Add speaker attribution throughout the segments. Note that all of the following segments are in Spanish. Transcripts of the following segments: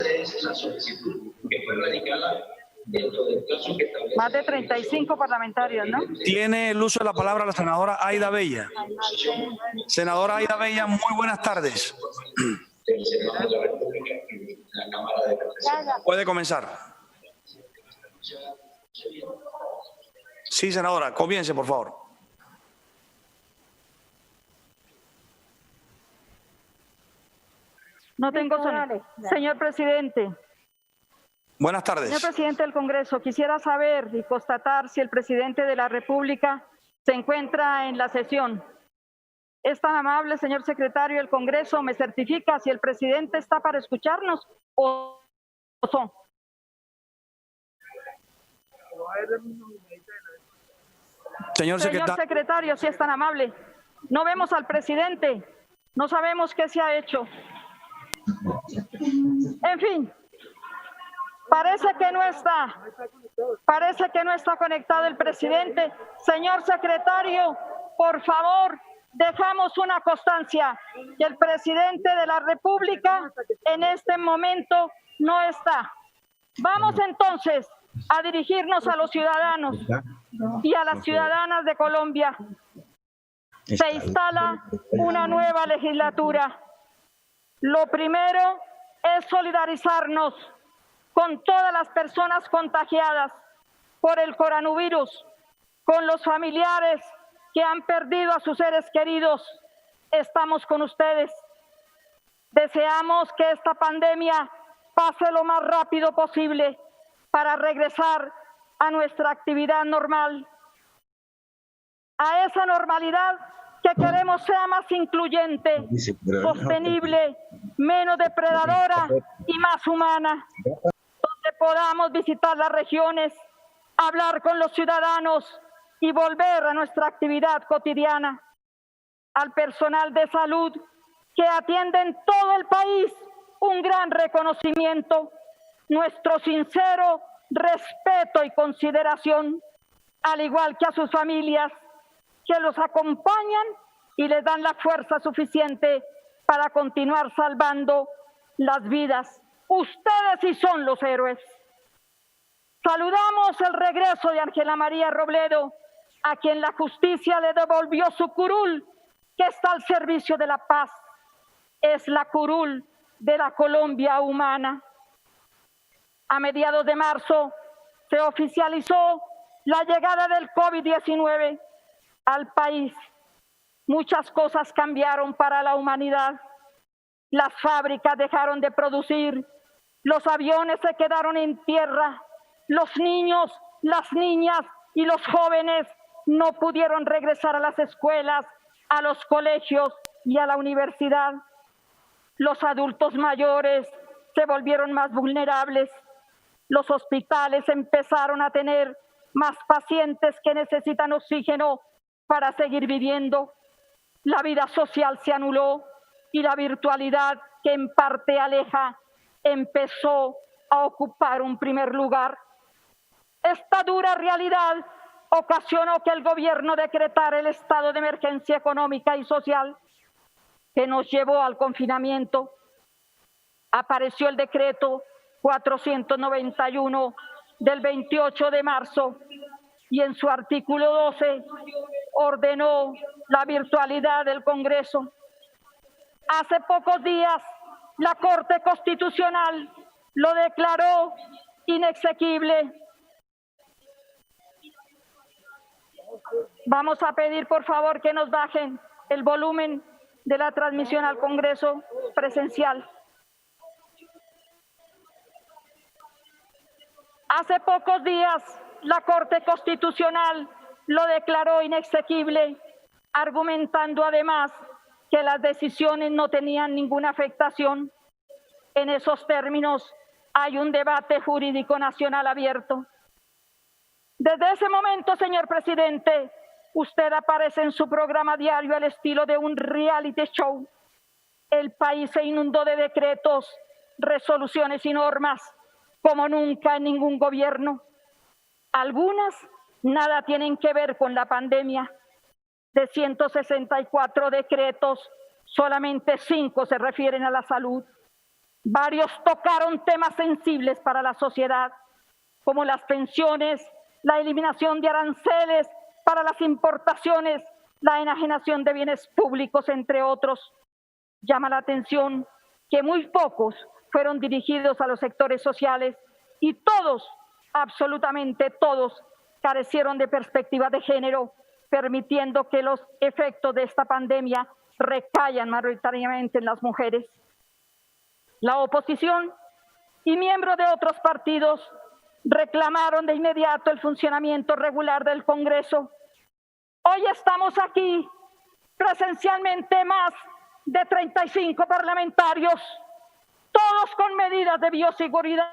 Speaker 1: Es la solicitud que fue radicada dentro del caso que establece.
Speaker 2: Más de 35 parlamentarios, ¿no?
Speaker 3: Tiene el uso de la palabra la senadora Aida Bella. Senadora Aida Bella, muy buenas tardes.
Speaker 1: Del Senado de la República y la Cámara de Representantes.
Speaker 3: Puede comenzar. Sí, senadora, comience, por favor.
Speaker 2: No tengo sonido. Señor presidente.
Speaker 3: Buenas tardes.
Speaker 2: Señor presidente del Congreso, quisiera saber y constatar si el presidente de la República se encuentra en la sesión. Es tan amable, señor secretario del Congreso, me certifica si el presidente está para escucharnos o no.
Speaker 3: Señor
Speaker 2: secretario, si es tan amable. No vemos al presidente, no sabemos qué se ha hecho. En fin, parece que no está conectado el presidente. Señor secretario, por favor, dejamos una constancia que el presidente de la República en este momento no está. Vamos entonces a dirigirnos a los ciudadanos y a las ciudadanas de Colombia. Se instala una nueva legislatura. Lo primero es solidarizarnos con todas las personas contagiadas por el coronavirus, con los familiares que han perdido a sus seres queridos. Estamos con ustedes. Deseamos que esta pandemia pase lo más rápido posible para regresar a nuestra actividad normal, a esa normalidad que queremos sea más incluyente, sostenible, menos depredadora y más humana, donde podamos visitar las regiones, hablar con los ciudadanos y volver a nuestra actividad cotidiana. Al personal de salud que atiende en todo el país, un gran reconocimiento, nuestro sincero respeto y consideración, al igual que a sus familias, que los acompañan y les dan la fuerza suficiente para continuar salvando las vidas. Ustedes sí son los héroes. Saludamos el regreso de Ángela María Robledo, a quien la justicia le devolvió su curul, que está al servicio de la paz. Es la curul de la Colombia humana. A mediados de marzo se oficializó la llegada del COVID-19 al país. Muchas cosas cambiaron para la humanidad. Las fábricas dejaron de producir, los aviones se quedaron en tierra, los niños, las niñas y los jóvenes no pudieron regresar a las escuelas, a los colegios y a la universidad. Los adultos mayores se volvieron más vulnerables. Los hospitales empezaron a tener más pacientes que necesitan oxígeno para seguir viviendo. La vida social se anuló y la virtualidad, que en parte aleja, empezó a ocupar un primer lugar. Esta dura realidad ocasionó que el gobierno decretara el estado de emergencia económica y social, que nos llevó al confinamiento. Apareció el decreto 491 del 28 de marzo y en su artículo 12 ordenó la virtualidad del Congreso. Hace pocos días la Corte Constitucional lo declaró inexequible. Vamos a pedir por favor que nos bajen el volumen de la transmisión al Congreso presencial. Hace pocos días la Corte Constitucional lo declaró inexequible, argumentando además que las decisiones no tenían ninguna afectación. En esos términos hay un debate jurídico nacional abierto. Desde ese momento, señor presidente, usted aparece en su programa diario al estilo de un reality show. El país se inundó de decretos, resoluciones y normas como nunca en ningún gobierno. Algunas nada tienen que ver con la pandemia. De 164 decretos, solamente 5 se refieren a la salud. Varios tocaron temas sensibles para la sociedad, como las pensiones, la eliminación de aranceles para las importaciones, la enajenación de bienes públicos, entre otros. Llama la atención que muy pocos fueron dirigidos a los sectores sociales y todos, absolutamente todos, carecieron de perspectiva de género, permitiendo que los efectos de esta pandemia recaigan mayoritariamente en las mujeres. La oposición y miembros de otros partidos reclamaron de inmediato el funcionamiento regular del Congreso. Hoy estamos aquí presencialmente más de 35 parlamentarios, todos con medidas de bioseguridad.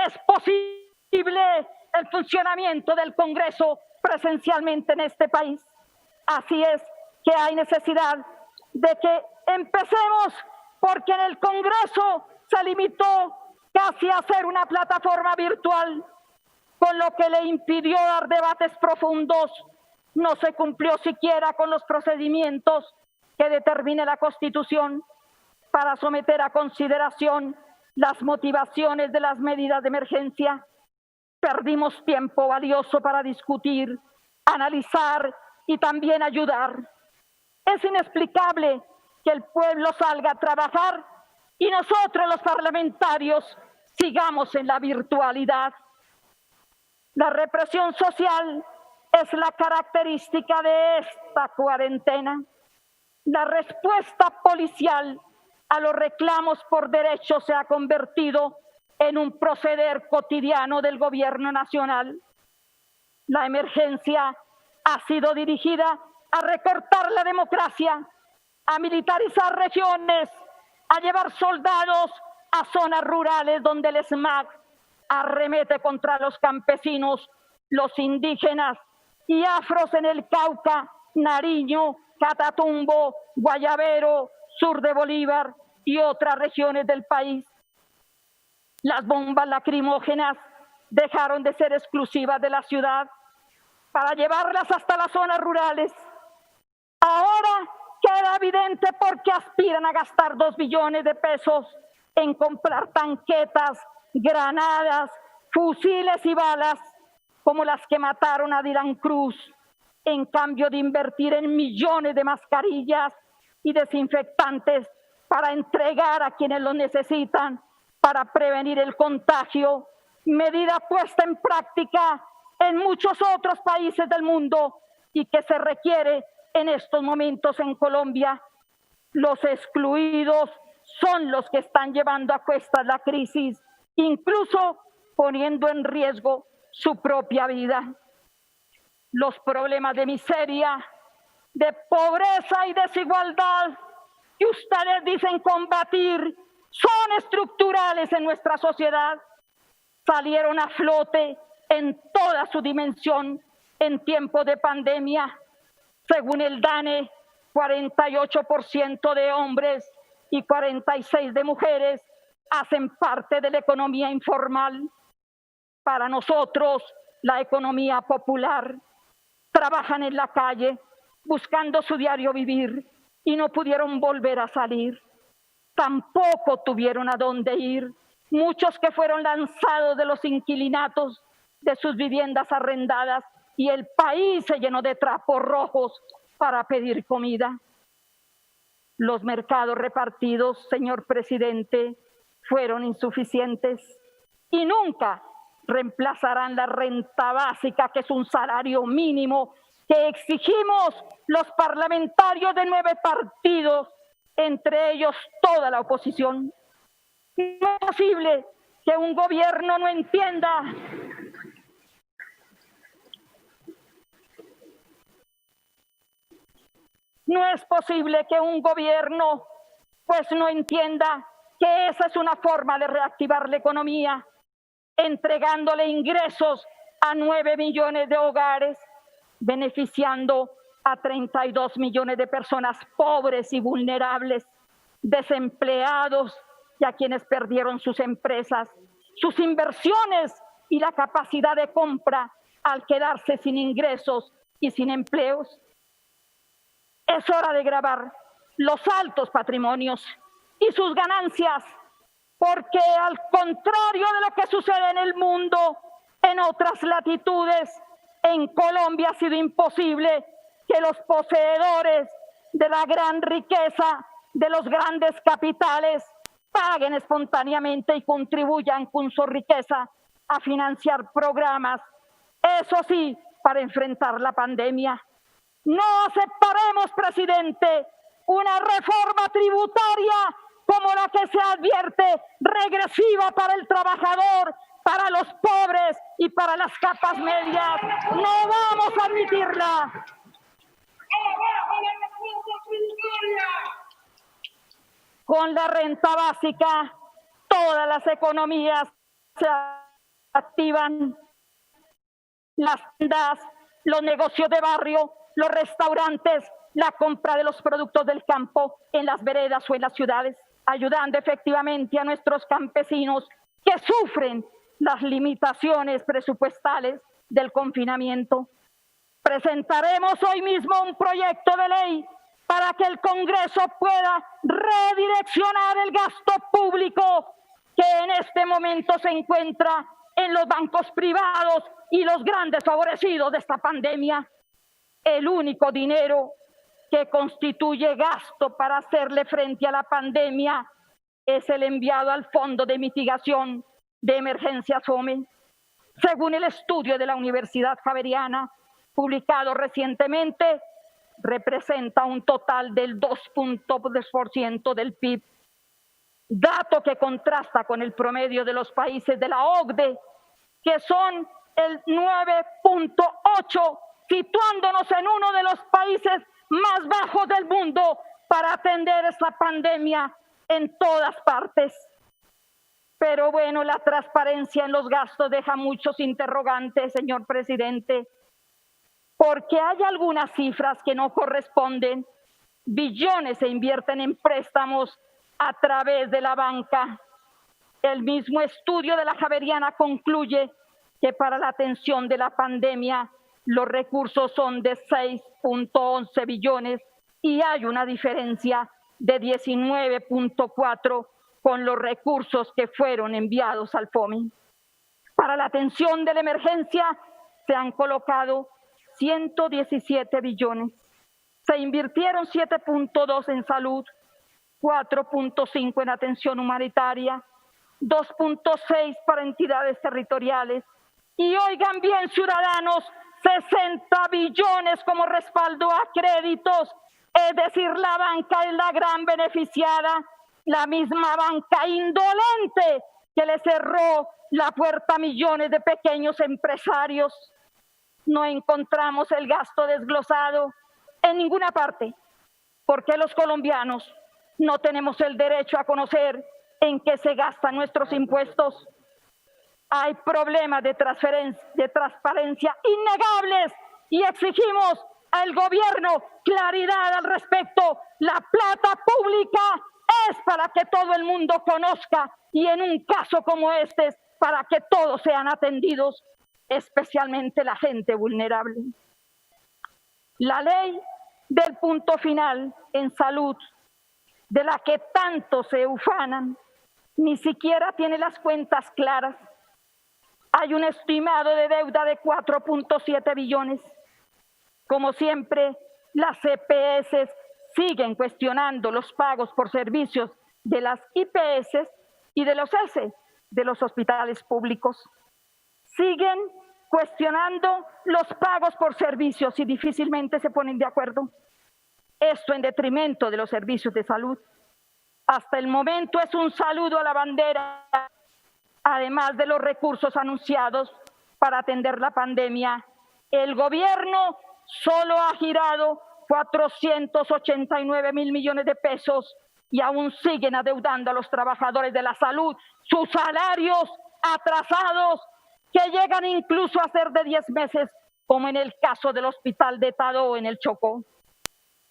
Speaker 2: Es posible el funcionamiento del Congreso presencialmente en este país. Así es que hay necesidad de que empecemos, porque en el Congreso se limitó casi a hacer una plataforma virtual, con lo que le impidió dar debates profundos. No se cumplió siquiera con los procedimientos que determine la Constitución para someter a consideración las motivaciones de las medidas de emergencia. Perdimos tiempo valioso para discutir, analizar y también ayudar. Es inexplicable que el pueblo salga a trabajar y nosotros los parlamentarios sigamos en la virtualidad. La represión social es la característica de esta cuarentena. La respuesta policial a los reclamos por derechos se ha convertido en un proceder cotidiano del gobierno nacional. La emergencia ha sido dirigida a recortar la democracia, a militarizar regiones, a llevar soldados a zonas rurales donde el ESMAD arremete contra los campesinos, los indígenas y afros en el Cauca, Nariño, Catatumbo, Guayabero, sur de Bolívar y otras regiones del país. Las bombas lacrimógenas dejaron de ser exclusivas de la ciudad para llevarlas hasta las zonas rurales. Ahora queda evidente por qué aspiran a gastar 2 billones de pesos en comprar tanquetas, granadas, fusiles y balas como las que mataron a Dylan Cruz, en cambio de invertir en millones de mascarillas y desinfectantes para entregar a quienes lo necesitan para prevenir el contagio, medida puesta en práctica en muchos otros países del mundo y que se requiere en estos momentos en Colombia. Los excluidos son los que están llevando a cuestas la crisis, incluso poniendo en riesgo su propia vida. Los problemas de miseria, de pobreza y desigualdad que ustedes dicen combatir son estructurales en nuestra sociedad. Salieron a flote en toda su dimensión en tiempo de pandemia. Según el DANE, 48% de hombres y 46% de mujeres hacen parte de la economía informal. Para nosotros, la economía popular, trabajan en la calle buscando su diario vivir y no pudieron volver a salir. Tampoco tuvieron a dónde ir. Muchos que fueron lanzados de los inquilinatos de sus viviendas arrendadas y el país se llenó de trapos rojos para pedir comida. Los mercados repartidos, señor presidente, fueron insuficientes y nunca reemplazarán la renta básica, que es un salario mínimo que exigimos los parlamentarios de 9 partidos, entre ellos toda la oposición. No es posible que un gobierno no entienda no entienda que esa es una forma de reactivar la economía, entregándole ingresos a 9 millones de hogares, beneficiando a 32 millones de personas pobres y vulnerables, desempleados y a quienes perdieron sus empresas, sus inversiones y la capacidad de compra al quedarse sin ingresos y sin empleos. Es hora de gravar los altos patrimonios y sus ganancias, porque al contrario de lo que sucede en el mundo, en otras latitudes, en Colombia ha sido imposible que los poseedores de la gran riqueza, de los grandes capitales, paguen espontáneamente y contribuyan con su riqueza a financiar programas, eso sí, para enfrentar la pandemia. No aceptaremos, presidente, una reforma tributaria como la que se advierte, regresiva para el trabajador, para los pobres y para las capas medias. No vamos a admitirla. Con la renta básica, todas las economías se activan, las tiendas, los negocios de barrio, los restaurantes, la compra de los productos del campo en las veredas o en las ciudades, ayudando efectivamente a nuestros campesinos que sufren las limitaciones presupuestales del confinamiento. Presentaremos hoy mismo un proyecto de ley para que el Congreso pueda redireccionar el gasto público que en este momento se encuentra en los bancos privados y los grandes favorecidos de esta pandemia. El único dinero que constituye gasto para hacerle frente a la pandemia es el enviado al Fondo de Mitigación de Emergencias FOME. Según el estudio de la Universidad Javeriana, publicado recientemente, representa un total del 2.2% del PIB, dato que contrasta con el promedio de los países de la OCDE, que son el 9.8%, situándonos en uno de los países más bajos del mundo para atender esta pandemia en todas partes. Pero bueno, la transparencia en los gastos deja muchos interrogantes, señor presidente, porque hay algunas cifras que no corresponden. Billones se invierten en préstamos a través de la banca. El mismo estudio de la Javeriana concluye que para la atención de la pandemia los recursos son de 6.11 billones y hay una diferencia de 19.4 con los recursos que fueron enviados al FOMI. Para la atención de la emergencia se han colocado 117 billones. Se invirtieron 7.2 en salud, 4.5 en atención humanitaria, 2.6 para entidades territoriales. Y oigan bien, ciudadanos, 60 billones como respaldo a créditos, es decir, la banca es la gran beneficiada, la misma banca indolente que le cerró la puerta a millones de pequeños empresarios. No encontramos el gasto desglosado en ninguna parte, porque los colombianos no tenemos el derecho a conocer en qué se gastan nuestros impuestos. Hay problemas de transparencia innegables y exigimos al gobierno claridad al respecto. La plata pública es para que todo el mundo conozca y en un caso como este para que todos sean atendidos, especialmente la gente vulnerable. La ley del punto final en salud, de la que tanto se ufanan, ni siquiera tiene las cuentas claras. Hay un estimado de deuda de 4.7 billones. Como siempre, las EPS siguen cuestionando los pagos por servicios de las IPS y de los ES, de los hospitales públicos. Siguen cuestionando los pagos por servicios y difícilmente se ponen de acuerdo. Esto en detrimento de los servicios de salud. Hasta el momento es un saludo a la bandera, además de los recursos anunciados para atender la pandemia. El gobierno solo ha girado 489.000 millones de pesos y aún siguen adeudando a los trabajadores de la salud sus salarios atrasados que llegan incluso a ser de 10 meses, como en el caso del hospital de Tadó en el Chocó,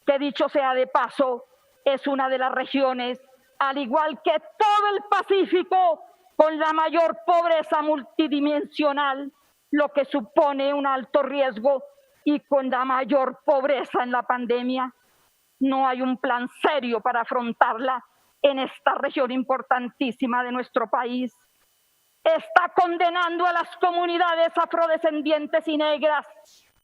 Speaker 2: que dicho sea de paso, es una de las regiones, al igual que todo el Pacífico, con la mayor pobreza multidimensional, lo que supone un alto riesgo y con la mayor pobreza en la pandemia. No hay un plan serio para afrontarla en esta región importantísima de nuestro país. Está condenando a las comunidades afrodescendientes y negras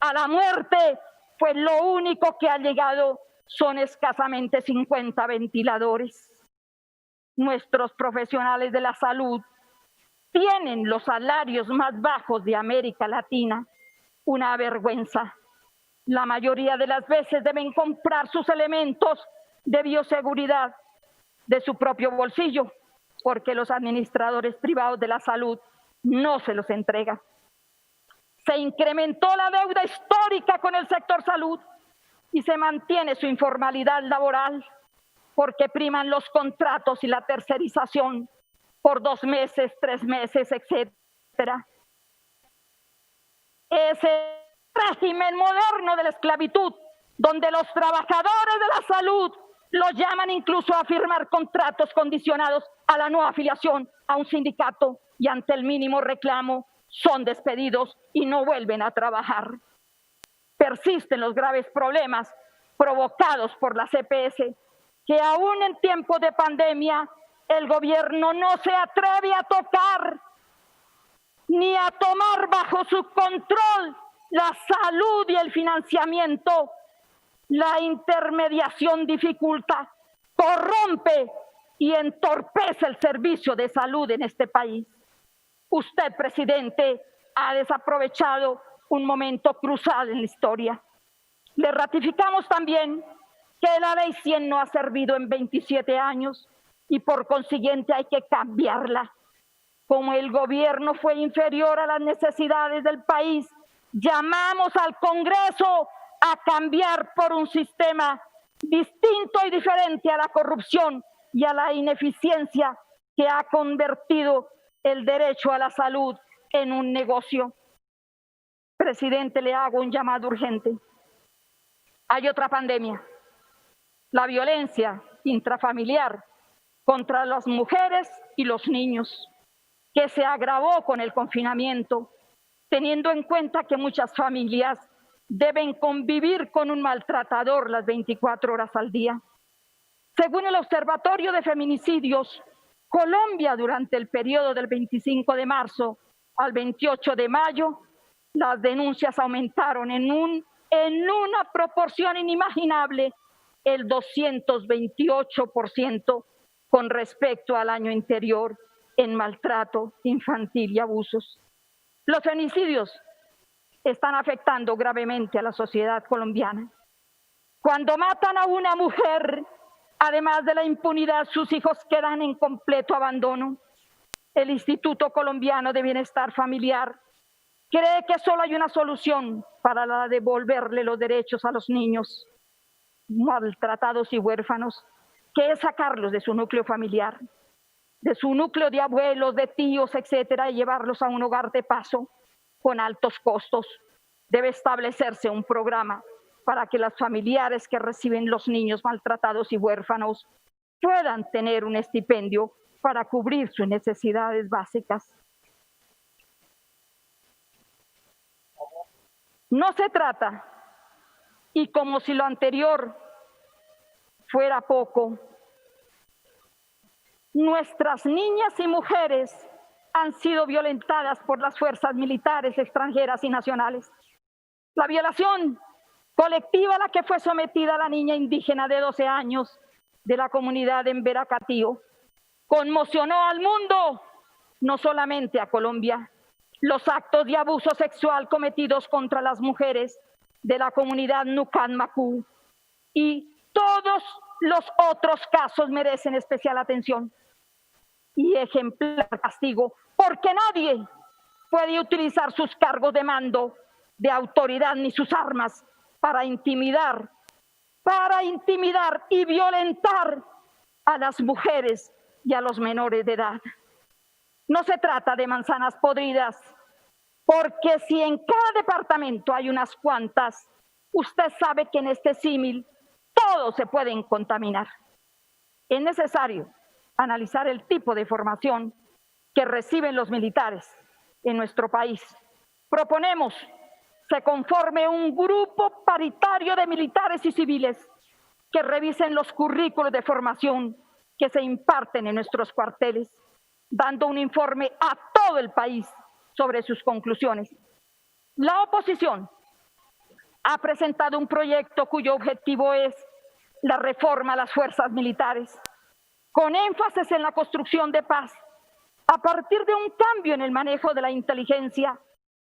Speaker 2: a la muerte, pues lo único que ha llegado son escasamente 50 ventiladores. Nuestros profesionales de la salud tienen los salarios más bajos de América Latina. Una vergüenza. La mayoría de las veces deben comprar sus elementos de bioseguridad de su propio bolsillo, porque los administradores privados de la salud no se los entregan. Se incrementó la deuda histórica con el sector salud y se mantiene su informalidad laboral, porque priman los contratos y la tercerización por 2 meses, 3 meses, etcétera. Ese régimen moderno de la esclavitud, donde los trabajadores de la salud los llaman incluso a firmar contratos condicionados a la no afiliación a un sindicato y ante el mínimo reclamo son despedidos y no vuelven a trabajar. Persisten los graves problemas provocados por la CPS, que aún en tiempos de pandemia el gobierno no se atreve a tocar ni a tomar bajo su control la salud y el financiamiento. La intermediación dificulta, corrompe y entorpece el servicio de salud en este país. Usted, presidente, ha desaprovechado un momento crucial en la historia. Le ratificamos también que la Ley 100 no ha servido en 27 años y por consiguiente hay que cambiarla. Como el gobierno fue inferior a las necesidades del país, llamamos al Congreso a cambiar por un sistema distinto y diferente a la corrupción y a la ineficiencia que ha convertido el derecho a la salud en un negocio. Presidente, le hago un llamado urgente. Hay otra pandemia, la violencia intrafamiliar contra las mujeres y los niños, que se agravó con el confinamiento, teniendo en cuenta que muchas familias deben convivir con un maltratador las 24 horas al día. Según el Observatorio de Feminicidios, Colombia durante el periodo del 25 de marzo al 28 de mayo, las denuncias aumentaron en una proporción inimaginable, el 228% con respecto al año anterior en maltrato infantil y abusos. Los feminicidios están afectando gravemente a la sociedad colombiana. Cuando matan a una mujer, además de la impunidad, sus hijos quedan en completo abandono. El Instituto Colombiano de Bienestar Familiar cree que solo hay una solución para devolverle los derechos a los niños maltratados y huérfanos, que es sacarlos de su núcleo familiar, de su núcleo de abuelos, de tíos, etcétera, y llevarlos a un hogar de paso con altos costos. Debe establecerse un programa para que los familiares que reciben los niños maltratados y huérfanos puedan tener un estipendio para cubrir sus necesidades básicas. No se trata, y como si lo anterior fuera poco, nuestras niñas y mujeres han sido violentadas por las fuerzas militares extranjeras y nacionales. La violación colectiva a la que fue sometida la niña indígena de 12 años de la comunidad en Veracatío conmocionó al mundo, no solamente a Colombia. Los actos de abuso sexual cometidos contra las mujeres de la comunidad Nucan Macú y todos los otros casos merecen especial atención y ejemplar castigo, porque nadie puede utilizar sus cargos de mando, de autoridad ni sus armas para intimidar y violentar a las mujeres y a los menores de edad. No se trata de manzanas podridas, porque si en cada departamento hay unas cuantas, usted sabe que en este símil todos se pueden contaminar. Es necesario analizar el tipo de formación que reciben los militares en nuestro país. Proponemos se conforme un grupo paritario de militares y civiles que revisen los currículos de formación que se imparten en nuestros cuarteles, dando un informe a todo el país sobre sus conclusiones. La oposición ha presentado un proyecto cuyo objetivo es la reforma a las fuerzas militares, con énfasis en la construcción de paz, a partir de un cambio en el manejo de la inteligencia,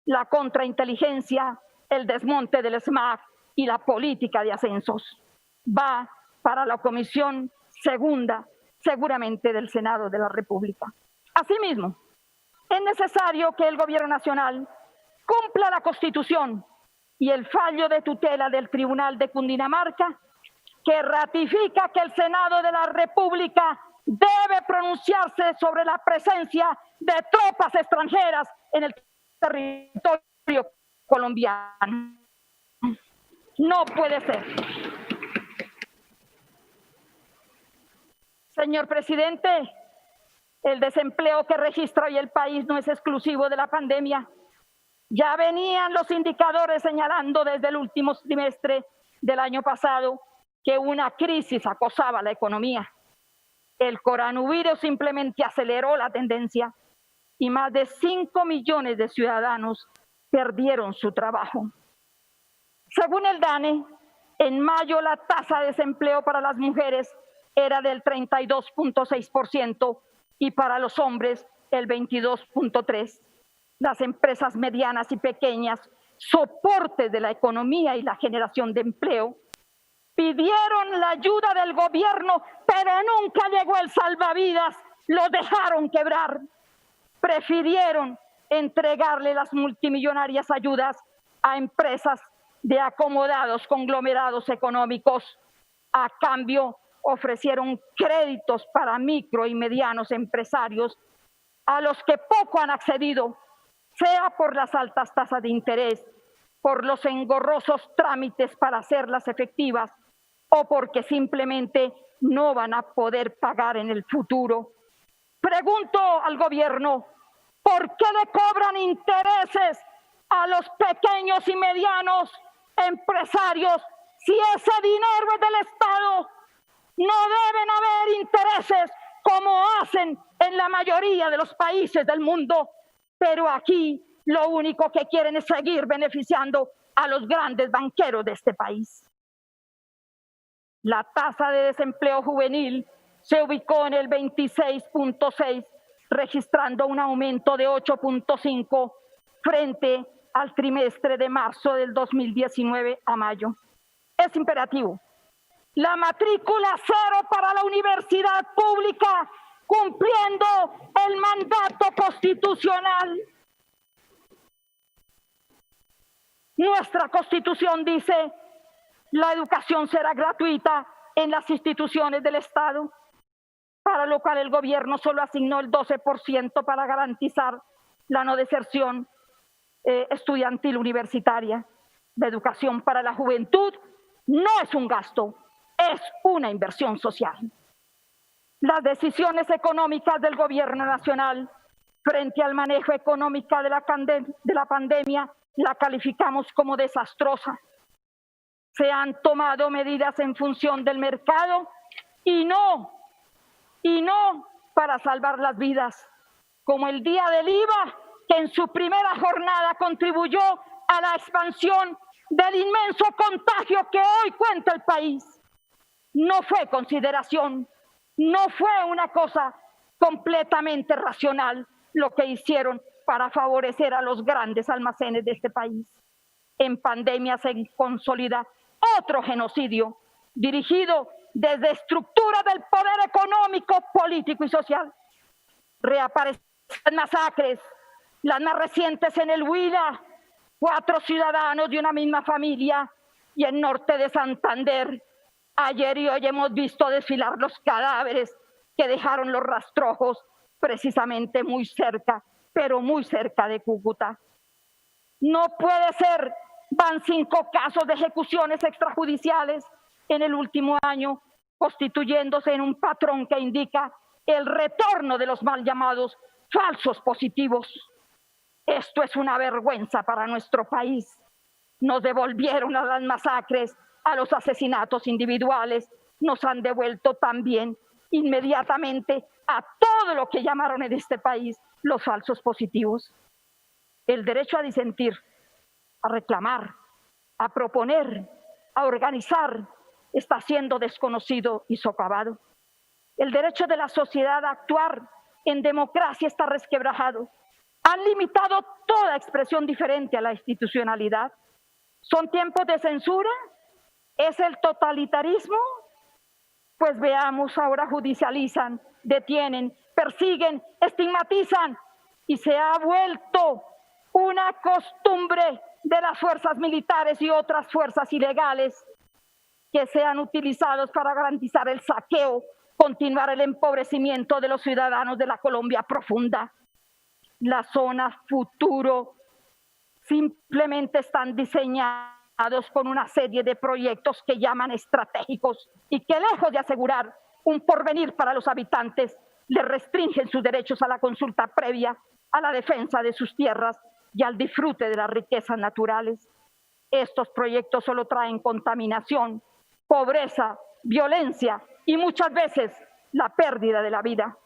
Speaker 2: la contrainteligencia, el desmonte del SMART y la política de ascensos. Va para la Comisión Segunda, seguramente del Senado de la República. Asimismo, es necesario que el Gobierno Nacional cumpla la Constitución y el fallo de tutela del Tribunal de Cundinamarca, que ratifica que el Senado de la República debe pronunciarse sobre la presencia de tropas extranjeras en el territorio colombiano. No puede ser. Señor presidente, el desempleo que registra hoy el país no es exclusivo de la pandemia. Ya venían los indicadores señalando desde el último trimestre del año pasado que una crisis acosaba la economía. El coronavirus simplemente aceleró la tendencia y más de 5 millones de ciudadanos perdieron su trabajo. Según el DANE, en mayo la tasa de desempleo para las mujeres era del 32.6% y para los hombres el 22.3%. Las empresas medianas y pequeñas, soporte de la economía y la generación de empleo, pidieron la ayuda del gobierno, pero nunca llegó el salvavidas, lo dejaron quebrar. Prefirieron entregarle las multimillonarias ayudas a empresas de acomodados conglomerados económicos. A cambio, ofrecieron créditos para micro y medianos empresarios, a los que poco han accedido, sea por las altas tasas de interés, por los engorrosos trámites para hacerlas efectivas, o porque simplemente no van a poder pagar en el futuro. Pregunto al gobierno, ¿por qué le cobran intereses a los pequeños y medianos empresarios si ese dinero es del Estado? No deben haber intereses como hacen en la mayoría de los países del mundo, pero aquí lo único que quieren es seguir beneficiando a los grandes banqueros de este país. La tasa de desempleo juvenil se ubicó en el 26.6, registrando un aumento de 8.5 frente al trimestre de marzo del 2019 a mayo. Es imperativo. La matrícula cero para la universidad pública, cumpliendo el mandato constitucional. Nuestra Constitución dice: la educación será gratuita en las instituciones del Estado, para lo cual el gobierno solo asignó el 12% para garantizar la no deserción estudiantil universitaria. La educación para la juventud no es un gasto, es una inversión social. Las decisiones económicas del gobierno nacional frente al manejo económico de la pandemia la calificamos como desastrosa. Se han tomado medidas en función del mercado y no para salvar las vidas, como el día del IVA, que en su primera jornada contribuyó a la expansión del inmenso contagio que hoy cuenta el país. No fue consideración, no fue una cosa completamente racional lo que hicieron para favorecer a los grandes almacenes de este país. En pandemia se consolida otro genocidio dirigido desde estructuras del poder económico, político y social. Reaparecen masacres, las más recientes en el Huila, 4 ciudadanos de una misma familia, y en norte de Santander. Ayer y hoy hemos visto desfilar los cadáveres que dejaron los rastrojos precisamente muy cerca, pero muy cerca de Cúcuta. No puede ser, van 5 casos de ejecuciones extrajudiciales en el último año, constituyéndose en un patrón que indica el retorno de los mal llamados falsos positivos. Esto es una vergüenza para nuestro país. Nos devolvieron a las masacres, a los asesinatos individuales, nos han devuelto también inmediatamente a todo lo que llamaron en este país los falsos positivos. El derecho a disentir, a reclamar, a proponer, a organizar, está siendo desconocido y socavado. El derecho de la sociedad a actuar en democracia está resquebrajado. Han limitado toda expresión diferente a la institucionalidad. ¿Son tiempos de censura? ¿Es el totalitarismo? Pues veamos, ahora judicializan, detienen, persiguen, estigmatizan y se ha vuelto una costumbre de las fuerzas militares y otras fuerzas ilegales que sean utilizados para garantizar el saqueo, continuar el empobrecimiento de los ciudadanos de la Colombia profunda. Las zonas futuro simplemente están diseñados con una serie de proyectos que llaman estratégicos y que, lejos de asegurar un porvenir para los habitantes, les restringen sus derechos a la consulta previa, a la defensa de sus tierras y al disfrute de las riquezas naturales. Estos proyectos solo traen contaminación, pobreza, violencia y muchas veces la pérdida de la vida.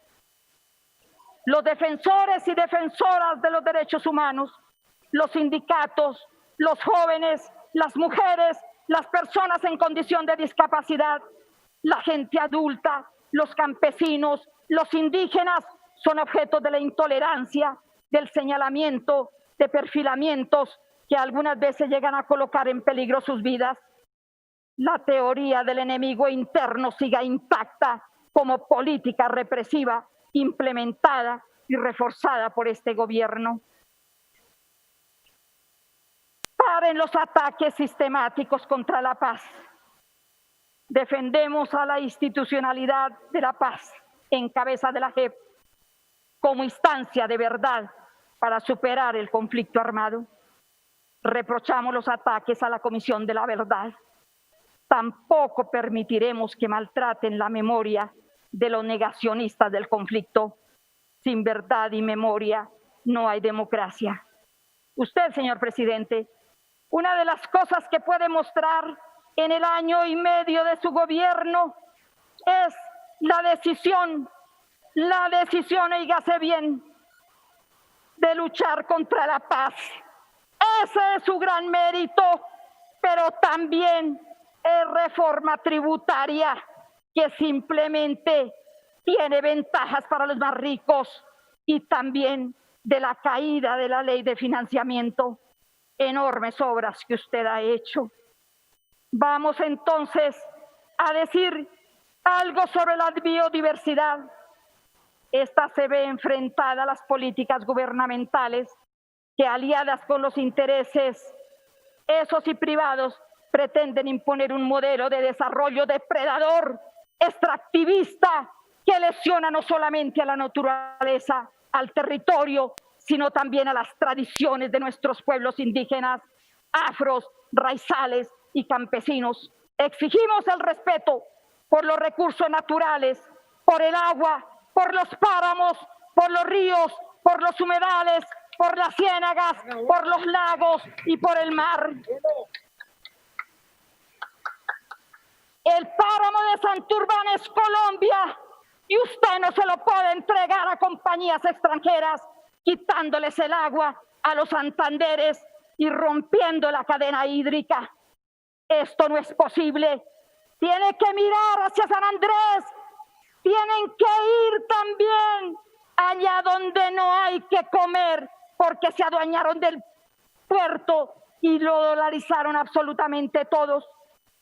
Speaker 2: Los defensores y defensoras de los derechos humanos, los sindicatos, los jóvenes, las mujeres, las personas en condición de discapacidad, la gente adulta, los campesinos, los indígenas son objeto de la intolerancia, del señalamiento, de perfilamientos que algunas veces llegan a colocar en peligro sus vidas. La teoría del enemigo interno siga intacta como política represiva implementada y reforzada por este gobierno. Paren los ataques sistemáticos contra la paz. Defendemos a la institucionalidad de la paz en cabeza de la JEP como instancia de verdad para superar el conflicto armado. Reprochamos los ataques a la Comisión de la Verdad. Tampoco permitiremos que maltraten la memoria de los negacionistas del conflicto. Sin verdad y memoria no hay democracia. Usted, señor presidente, una de las cosas que puede mostrar en el año y medio de su gobierno es la decisión, oígase bien, de luchar contra la paz. Ese es su gran mérito, pero también es reforma tributaria que simplemente tiene ventajas para los más ricos y también de la caída de la ley de financiamiento. Enormes obras que usted ha hecho. Vamos entonces a decir algo sobre la biodiversidad. Esta se ve enfrentada a las políticas gubernamentales que, aliadas con los intereses esos y privados, pretenden imponer un modelo de desarrollo depredador, extractivista, que lesiona no solamente a la naturaleza, al territorio, sino también a las tradiciones de nuestros pueblos indígenas, afros, raizales y campesinos. Exigimos el respeto por los recursos naturales, por el agua, por los páramos, por los ríos, por los humedales, por las ciénagas, por los lagos y por el mar. El páramo de Santurbán es Colombia y usted no se lo puede entregar a compañías extranjeras, quitándoles el agua a los santanderes y rompiendo la cadena hídrica. Esto no es posible. Tiene que mirar hacia San Andrés. Tienen que ir también allá donde no hay que comer, porque se adueñaron del puerto y lo dolarizaron absolutamente todos.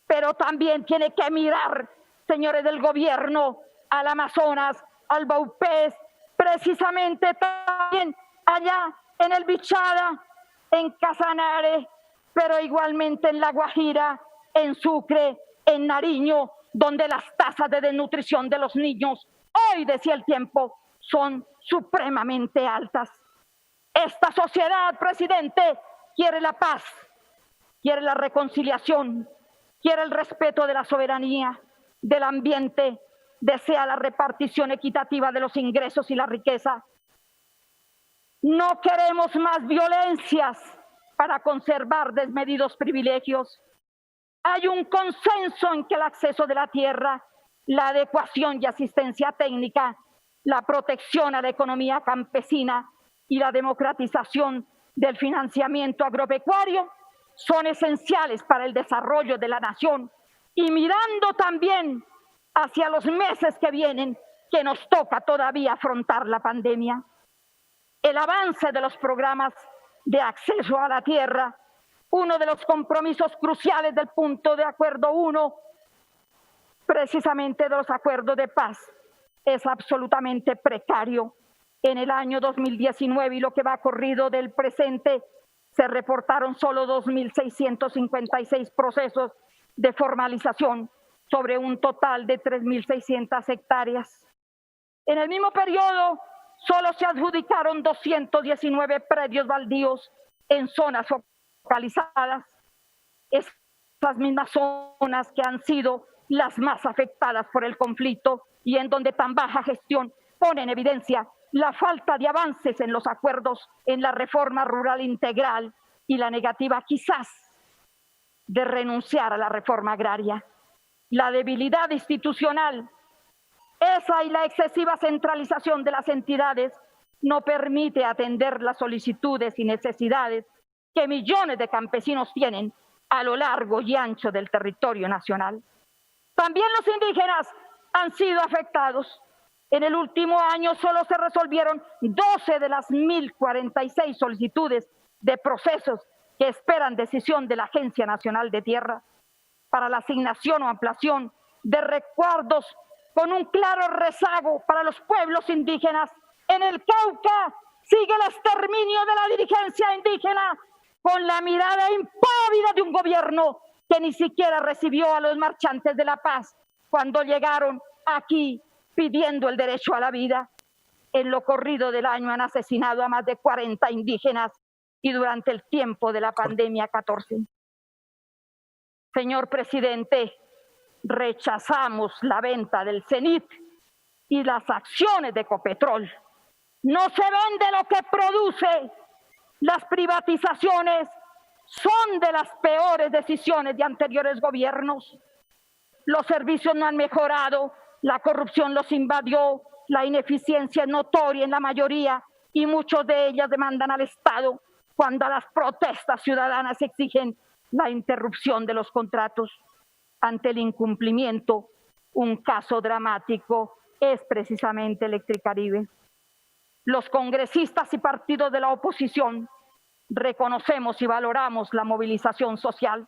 Speaker 2: Pero también tiene que mirar, señores del gobierno, al Amazonas, al Baupés, precisamente también allá en el Bichada, en Casanare, pero igualmente en La Guajira, en Sucre, en Nariño, donde las tasas de desnutrición de los niños, hoy decía el tiempo, son supremamente altas. Esta sociedad, presidente, quiere la paz, quiere la reconciliación, quiere el respeto de la soberanía, del ambiente, desea la repartición equitativa de los ingresos y la riqueza. No queremos más violencias para conservar desmedidos privilegios. Hay un consenso en que el acceso de la tierra la adecuación y asistencia técnica, la protección a la economía campesina y la democratización del financiamiento agropecuario son esenciales para el desarrollo de la nación, y mirando también hacia los meses que vienen, que nos toca todavía afrontar la pandemia. El avance de los programas de acceso a la tierra, uno de los compromisos cruciales del punto de acuerdo 1, precisamente de los acuerdos de paz, es absolutamente precario. En el año 2019 y lo que va corrido del presente, se reportaron solo 2.656 procesos de formalización sobre un total de 3.600 hectáreas. En el mismo periodo, solo se adjudicaron 219 predios baldíos en zonas focalizadas, esas mismas zonas que han sido las más afectadas por el conflicto y en donde tan baja gestión pone en evidencia la falta de avances en los acuerdos en la reforma rural integral y la negativa quizás de renunciar a la reforma agraria. La debilidad institucional, esa y la excesiva centralización de las entidades no permite atender las solicitudes y necesidades que millones de campesinos tienen a lo largo y ancho del territorio nacional. También los indígenas han sido afectados. En el último año solo se resolvieron 12 de las 1.046 solicitudes de procesos que esperan decisión de la Agencia Nacional de Tierra para la asignación o ampliación de recuerdos, con un claro rezago para los pueblos indígenas. En el Cauca sigue el exterminio de la dirigencia indígena con la mirada impávida de un gobierno que ni siquiera recibió a los marchantes de la paz cuando llegaron aquí pidiendo el derecho a la vida. En lo corrido del año han asesinado a más de 40 indígenas y durante el tiempo de la pandemia 14. Señor presidente, rechazamos la venta del CENIT y las acciones de Ecopetrol. No se vende lo que produce. Las privatizaciones son de las peores decisiones de anteriores gobiernos. Los servicios no han mejorado, la corrupción los invadió, la ineficiencia es notoria en la mayoría y muchos de ellas demandan al Estado cuando a las protestas ciudadanas exigen la interrupción de los contratos. Ante el incumplimiento, un caso dramático es precisamente Electricaribe. Los congresistas y partidos de la oposición reconocemos y valoramos la movilización social,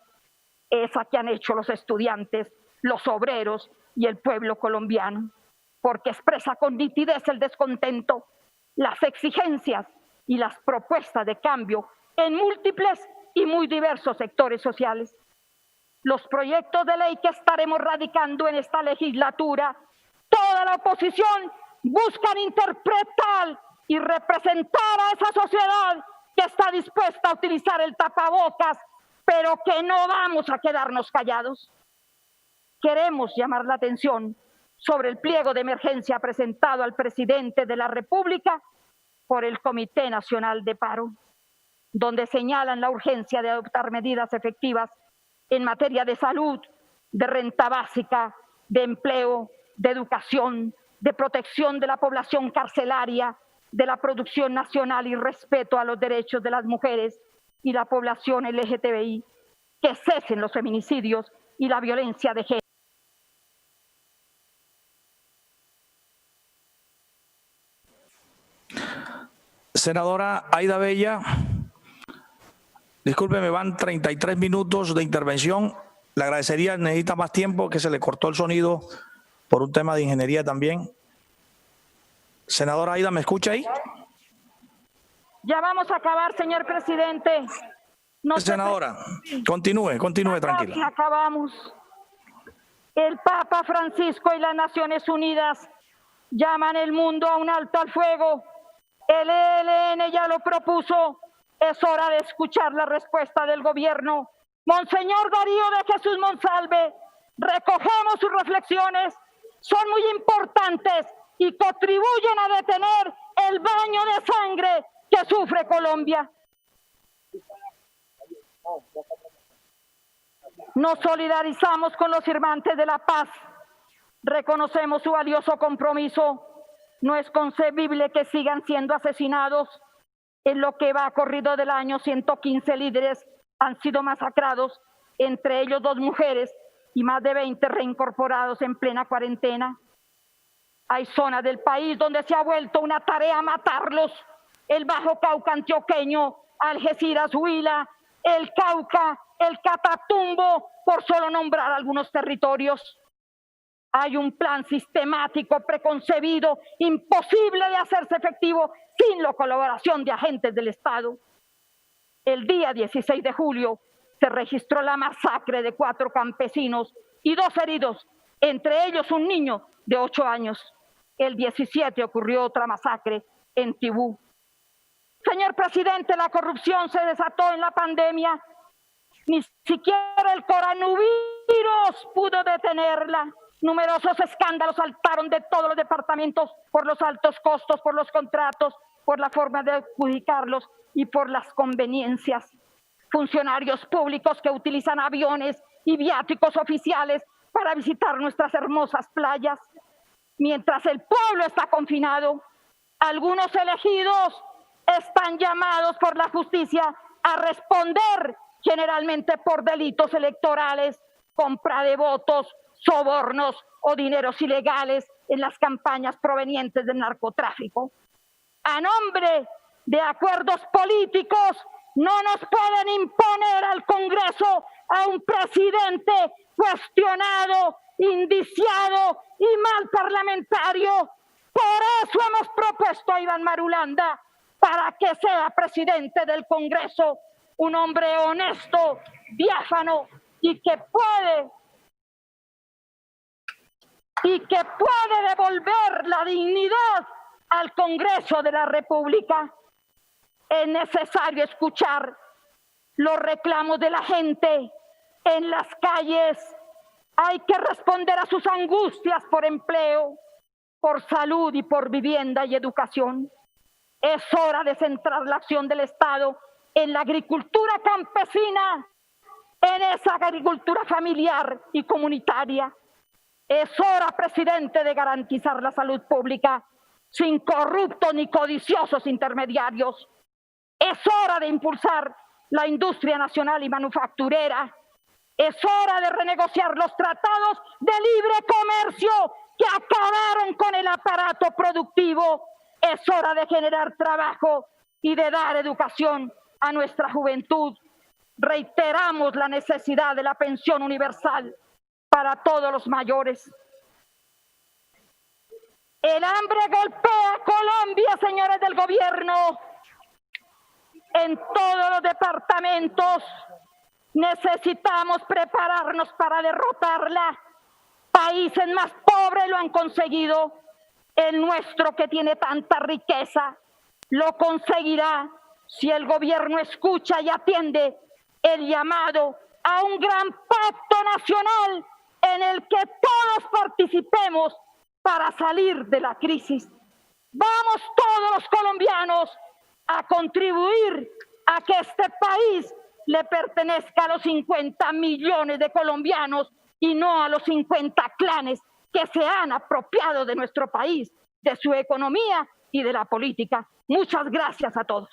Speaker 2: esa que han hecho los estudiantes, los obreros y el pueblo colombiano, porque expresa con nitidez el descontento, las exigencias y las propuestas de cambio en múltiples y muy diversos sectores sociales. Los proyectos de ley que estaremos radicando en esta legislatura, toda la oposición buscan interpretar y representar a esa sociedad que está dispuesta a utilizar el tapabocas, pero que no vamos a quedarnos callados. Queremos llamar la atención sobre el pliego de emergencia presentado al presidente de la República por el Comité Nacional de Paro, donde señalan la urgencia de adoptar medidas efectivas en materia de salud, de renta básica, de empleo, de educación, de protección de la población carcelaria, de la producción nacional y respeto a los derechos de las mujeres y la población LGTBI, que cesen los feminicidios y la violencia de género.
Speaker 3: Senadora Aida Bella, discúlpeme, van 33 minutos de intervención. Le agradecería, necesita más tiempo, que se le cortó el sonido por un tema de ingeniería también. Senadora Aida, ¿me escucha ahí?
Speaker 2: Ya vamos a acabar, señor presidente. No
Speaker 3: Senadora, continúe, tranquila.
Speaker 2: Casi acabamos. El Papa Francisco y las Naciones Unidas llaman el mundo a un alto al fuego. El ELN ya lo propuso. Es hora de escuchar la respuesta del gobierno. Monseñor Darío de Jesús Monsalve, recogemos sus reflexiones. Son muy importantes y contribuyen a detener el baño de sangre que sufre Colombia. Nos solidarizamos con los firmantes de la paz Reconocemos su valioso compromiso. No es concebible que sigan siendo asesinados. En lo que va corrido del año, 115 líderes han sido masacrados, entre ellos 2 mujeres y más de 20 reincorporados en plena cuarentena. Hay zonas del país donde se ha vuelto una tarea matarlos. El Bajo Cauca antioqueño, Algeciras, Huila, el Cauca, el Catatumbo, por solo nombrar algunos territorios. Hay un plan sistemático, preconcebido, imposible de hacerse efectivo sin la colaboración de agentes del Estado. El día 16 de julio se registró la masacre de 4 campesinos y 2 heridos, entre ellos un niño de 8 años. El 17 ocurrió otra masacre en Tibú. Señor presidente, la corrupción se desató en la pandemia. Ni siquiera el coronavirus pudo detenerla. Numerosos escándalos saltaron de todos los departamentos por los altos costos, por los contratos, por la forma de adjudicarlos y por las conveniencias. Funcionarios públicos que utilizan aviones y viáticos oficiales para visitar nuestras hermosas playas. Mientras el pueblo está confinado, algunos elegidos están llamados por la justicia a responder, generalmente por delitos electorales, compra de votos, sobornos o dineros ilegales en las campañas provenientes del narcotráfico. A nombre de acuerdos políticos, no nos pueden imponer al Congreso a un presidente cuestionado, indiciado y mal parlamentario. Por eso hemos propuesto a Iván Marulanda para que sea presidente del Congreso, un hombre honesto, diáfano y que puede devolver la dignidad al Congreso de la República. Es necesario escuchar los reclamos de la gente en las calles. Hay que responder a sus angustias por empleo, por salud y por vivienda y educación. Es hora de centrar la acción del Estado en la agricultura campesina, en esa agricultura familiar y comunitaria. Es hora, presidente, de garantizar la salud pública sin corruptos ni codiciosos intermediarios. Es hora de impulsar la industria nacional y manufacturera. Es hora de renegociar los tratados de libre comercio que acabaron con el aparato productivo. Es hora de generar trabajo y de dar educación a nuestra juventud. Reiteramos la necesidad de la pensión universal para todos los mayores. El hambre golpea a Colombia, señores del gobierno. En todos los departamentos necesitamos prepararnos para derrotarla. Países más pobres lo han conseguido. El nuestro, que tiene tanta riqueza, lo conseguirá si el gobierno escucha y atiende el llamado a un gran pacto nacional en el que todos participemos para salir de la crisis. Vamos todos los colombianos a contribuir a que este país le pertenezca a los 50 millones de colombianos y no a los 50 clanes que se han apropiado de nuestro país, de su economía y de la política. Muchas gracias a todos.